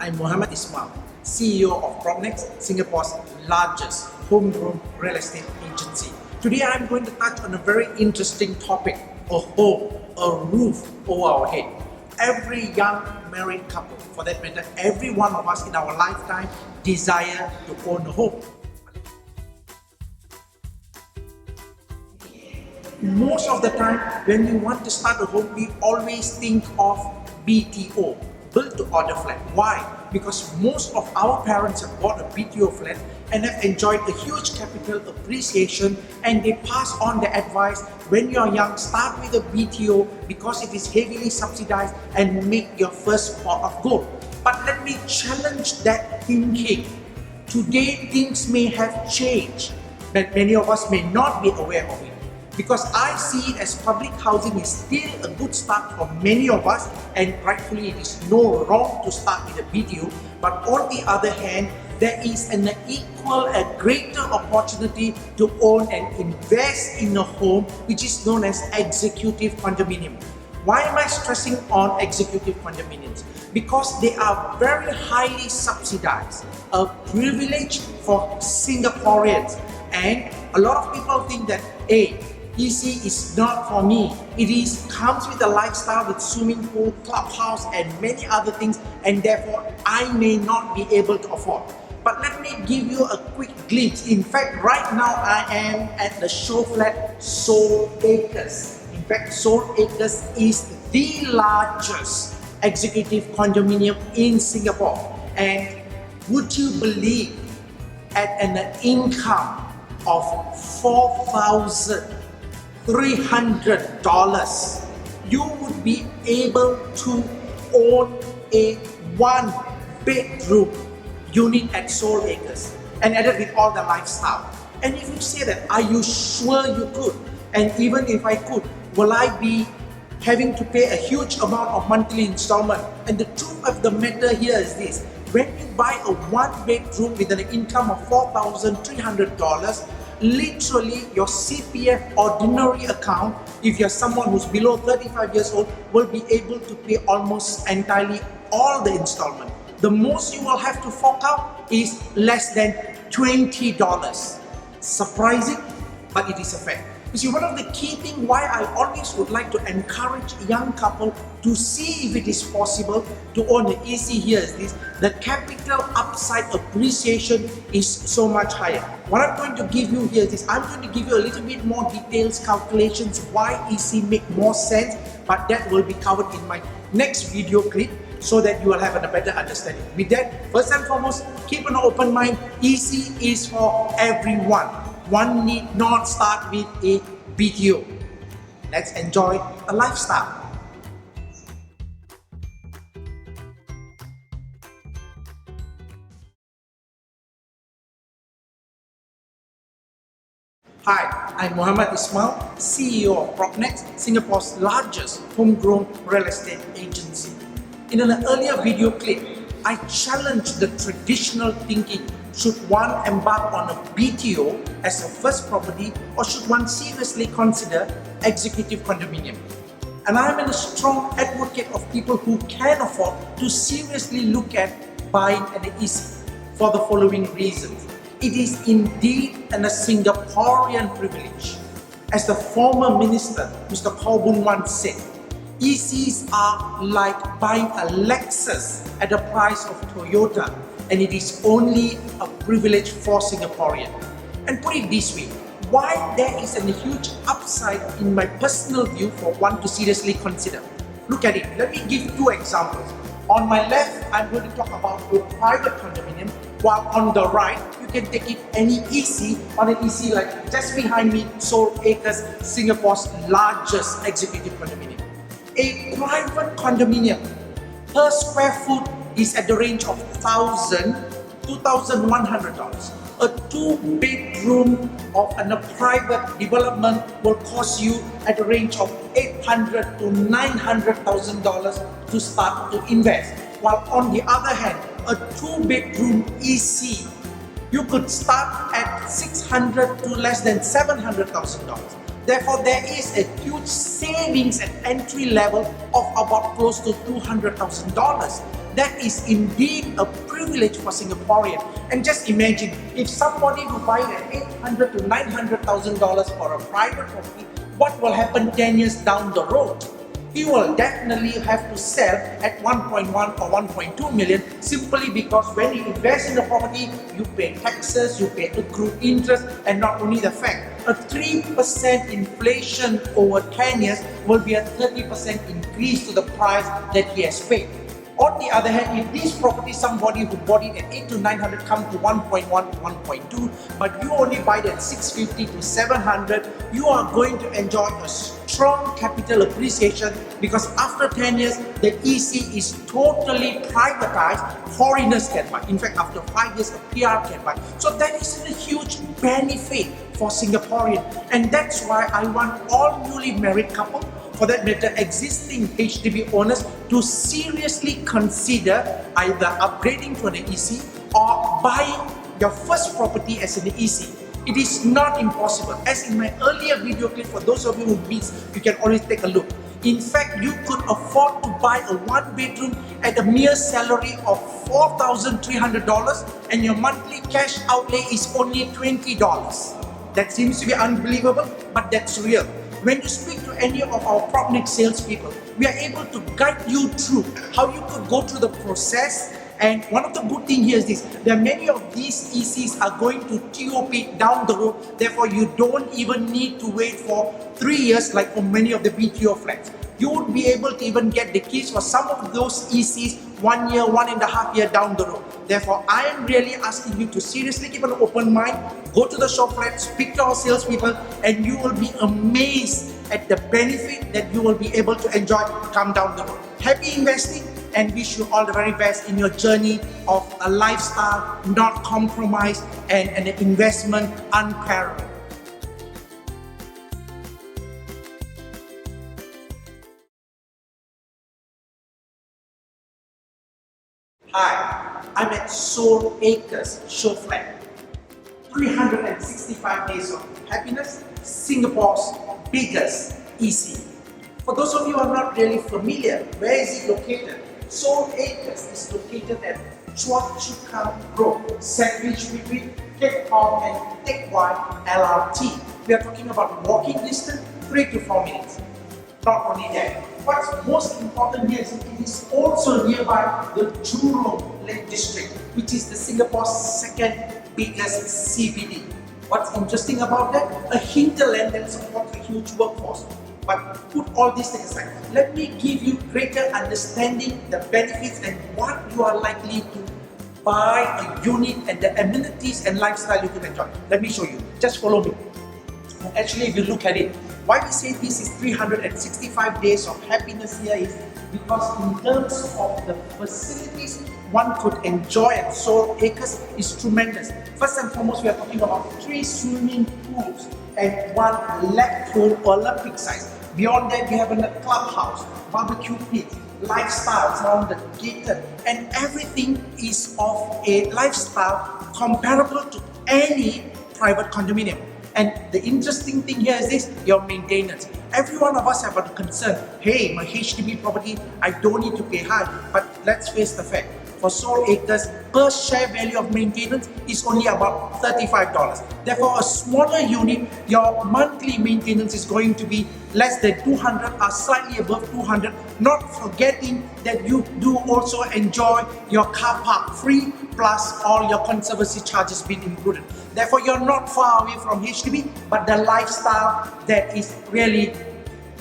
I'm Mohammed Ismail, CEO of PropNext, Singapore's largest homegrown real estate agency. Today I'm going to touch on a very interesting topic, a home, a roof over our head. Every young married couple, for that matter, every one of us in our lifetime desire to own a home. Most of the time, when we want to start a home, we always think of BTO, built to order flat. Why? Because most of our parents have bought a BTO flat and have enjoyed a huge capital appreciation, and they pass on the advice: when you're young, start with a BTO because it is heavily subsidized and make your first pot of gold. But let me challenge that thinking. Today, things may have changed, but many of us may not be aware of it. Because I see it as public housing is still a good start for many of us, and rightfully it is no wrong to start with a BTO. But on the other hand, there is an equal and greater opportunity to own and invest in a home which is known as executive condominium. Why am I stressing on executive condominiums? Because they are very highly subsidized, a privilege for Singaporeans. And a lot of people think that, hey, EC is not for me. Comes with a lifestyle with swimming pool, clubhouse, and many other things, and therefore I may not be able to afford. But let me give you a quick glimpse. In fact, right now I am at the show flat Soul Acres. In fact, Soul Acres is the largest executive condominium in Singapore. And would you believe, at an income of $4,300, you would be able to own a one-bedroom unit at Soul Acres, and added with all the lifestyle. And if you say that, are you sure you could? And even if I could, will I be having to pay a huge amount of monthly installment? And the truth of the matter here is this: when you buy a one-bedroom with an income of $4,300, literally your CPF ordinary account, if you're someone who's below 35 years old, will be able to pay almost entirely all the installment. The most you will have to fork out is less than $20. Surprising, but it is a fact. You see, one of the key things why I always would like to encourage young couple to see if it is possible to own an EC here is this: the capital upside appreciation is so much higher. What I'm going to give you here is this: I'm going to give you a little bit more details, calculations, why EC make more sense, but that will be covered in my next video clip, so that you will have a better understanding. With that, first and foremost, keep an open mind. EC is for everyone. One need not start with a BTO. Let's enjoy a lifestyle. Hi, I'm Mohammed Ismail, CEO of PropNext, Singapore's largest homegrown real estate agency. In an earlier video clip, I challenged the traditional thinking: should one embark on a BTO as a first property, or should one seriously consider executive condominium? And I'm a strong advocate of people who can afford to seriously look at buying an EC for the following reasons. It is indeed a Singaporean privilege. As the former minister, Mr. Khaw Boon Wan, said, ECs are like buying a Lexus at the price of Toyota, and it is only a privilege for Singaporeans. And put it this way, why there is a huge upside in my personal view for one to seriously consider. Look at it. Let me give two examples. On my left, I'm going to talk about a private condominium, while on the right, you can take it any EC, on an EC like just behind me, Soul Acres, Singapore's largest executive condominium. A private condominium per square foot is at the range of $1,000 to $2,100. A two-bedroom of a private development will cost you at the range of $800,000 to $900,000 to start to invest. While on the other hand, a two-bedroom EC, you could start at $600,000 to less than $700,000. Therefore, there is a huge savings at entry level of about close to $200,000. that is indeed a privilege for Singaporean. And just imagine, if somebody who buys an $800,000 to $900,000 for a private property, what will happen 10 years down the road? He will definitely have to sell at 1.1 or 1.2 million, simply because when you invest in a property, you pay taxes, you pay accrued interest, and not only the fact, a 3% inflation over 10 years will be a 30% increase to the price that he has paid. On the other hand, if this property, somebody who bought it at 8 to 900 come to 1.1 to 1.2, but you only buy it at 650 to 700, you are going to enjoy a strong capital appreciation, because after 10 years, the EC is totally privatized. Foreigners can buy. In fact, after 5 years, a PR can buy. So that is a huge benefit for Singaporean. And that's why I want all newly married couples, for that matter existing HDB owners, to seriously consider either upgrading to an EC or buying your first property as an EC. It is not impossible. As in my earlier video clip, for those of you who missed, you can always take a look. In fact, you could afford to buy a one-bedroom at a mere salary of $4,300 and your monthly cash outlay is only $20. That seems to be unbelievable, but that's real. When you speak to any of our PropNext salespeople, we are able to guide you through how you could go through the process. And one of the good things here is this: there are many of these ECs are going to TOP down the road. Therefore, you don't even need to wait for 3 years like for many of the BTO flats. You would be able to even get the keys for some of those ECs 1 year, 1.5 years down the road. Therefore, I am really asking you to seriously keep an open mind, go to the shop flat, speak to our salespeople, and you will be amazed at the benefit that you will be able to enjoy come down the road. Happy investing, and wish you all the very best in your journey of a lifestyle not compromised and an investment unparalleled. Hi, I'm at Soul Acres Show Flat. 365 days of happiness, Singapore's biggest EC. For those of you who are not really familiar, where is it located? Soul Acres is located at Choa Chu Kang Road, sandwiched between Cape Town and Teck Whye LRT. We are talking about walking distance, 3 to 4 minutes. Not only that, what's most important here is it is also nearby the Jurong Lake District, which is the Singapore's second biggest CBD. What's interesting about that? A hinterland that supports a huge workforce. But put all these things aside, let me give you greater understanding the benefits and what you are likely to buy a unit and the amenities and lifestyle you can enjoy. Let me show you. Just follow me. Actually, if you look at it, why we say this is 365 days of happiness here is because in terms of the facilities one could enjoy at Soul Acres is tremendous. First and foremost, we are talking about 3 swimming pools and 1 lap pool Olympic size. Beyond that, we have a clubhouse, barbecue pit, lifestyle around the gated, and everything is of a lifestyle comparable to any private condominium. And the interesting thing here is this: your maintenance. Every one of us have a concern. Hey, my HDB property, I don't need to pay high. But let's face the fact, for Soul Acres, per share value of maintenance is only about $35. Therefore, a smaller unit, your monthly maintenance is going to be less than 200 or slightly above 200. Not forgetting that you do also enjoy your car park free, plus all your conservancy charges being included. Therefore, you're not far away from HDB, but the lifestyle that is really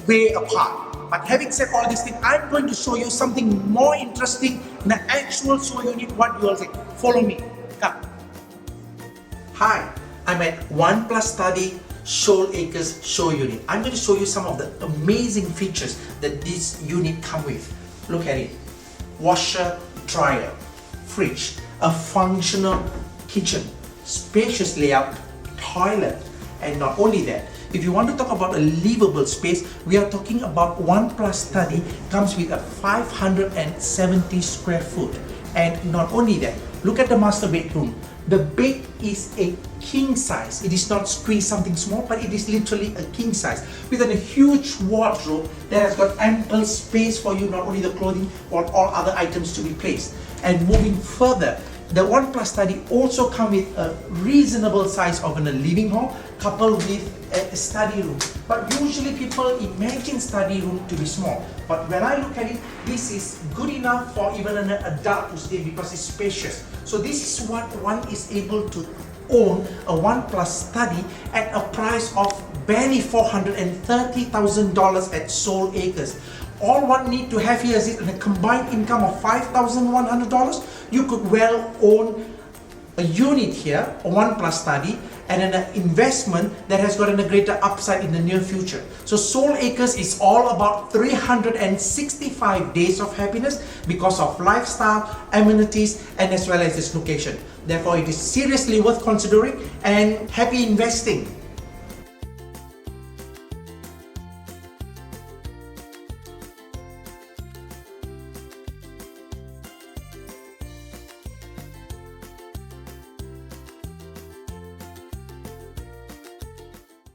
way apart. But having said all these things, I'm going to show you something more interesting in the actual show unit. What you all say? Follow me. Come. Hi, I'm at One Plus Study Soul Acres show unit. I'm going to show you some of the amazing features that this unit comes with. Look at it. Washer, dryer, fridge, a functional kitchen, spacious layout, toilet, and not only that, if you want to talk about a livable space, we are talking about One Plus Study comes with a 570 square foot. And not only that, look at the master bedroom. The bed is a king size. It is not squeeze something small, but it is literally a king size with a huge wardrobe that has got ample space for you, not only the clothing but all other items to be placed. And moving further, the One Plus study also comes with a reasonable size of a living hall coupled with a study room. But usually people imagine study room to be small. But when I look at it, this is good enough for even an adult to stay because it's spacious. So this is what one is able to own a One Plus study at a price of barely $430,000 at Soul Acres. All one need to have here is a combined income of $5,100. You could well own a unit here, a One Plus study, and an investment that has gotten a greater upside in the near future. So Soul Acres is all about 365 days of happiness because of lifestyle, amenities, and as well as its location. Therefore, it is seriously worth considering and happy investing.